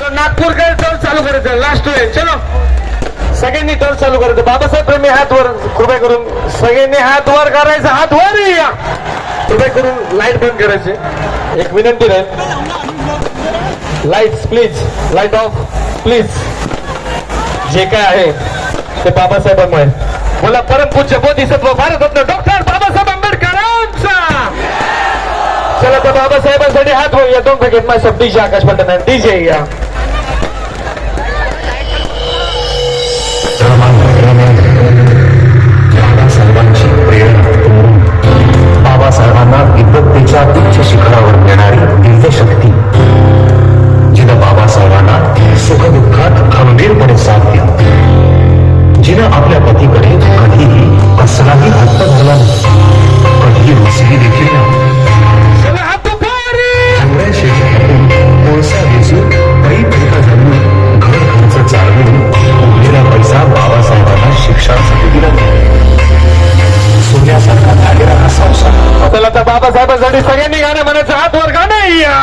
तो नागपूर काय टोल चालू करायचं लास्ट वेळ चलो सगळ्यांनी टोल चालू करायचं बाबासाहेब प्रेमी हात वर कृपया करून सगळ्यांनी हात वर करायचा हात वर या कृपया करून लाईट बंद करायचे एक विनंती राहील lights please light of please जे काय आहे ते बाबासाहेबांमुळे बोला परमपूज्य बोधिसत्व भारतरत्न डॉक्टर बाबासाहेब आंबेडकरांचा चला तर बाबासाहेबांसाठी हात होऊया दोन पॅकेट माझ्या डीजे आकाश पलटण डीजे या बाबासाहेबांची प्रेरणा बाबासाहेबांना विद्वत्तेच्या उच्च शिखरावर नेणारी दिव्य शक्ती जिनं बाबासाहेबांना सुखदुःखात खंबीरपणे साथ दिली जिनं आपल्या पतीकडे कधीही कसलाही हट्ट धरला नाही कधीही रुसली देखील नाही एवढ्या शेतीतून कोळसा वेचून काही पैसा जमून घर खर्च चालवून उरलेला पैसा बाबासाहेबांना शिक्षणासाठी दिला सोन्यासारखा झालेला हा संसार चला तर बाबासाहेबांसाठी सगळ्यांनी गाणं म्हणायचं हात वर गाणं या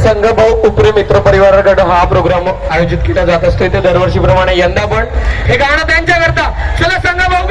संघभाऊ उपरे मित्र परिवाराकडे हा प्रोग्राम आयोजित केला जात असतो ते दरवर्षीप्रमाणे यंदा पण हे गाणं त्यांच्याकरता चला संघभाऊ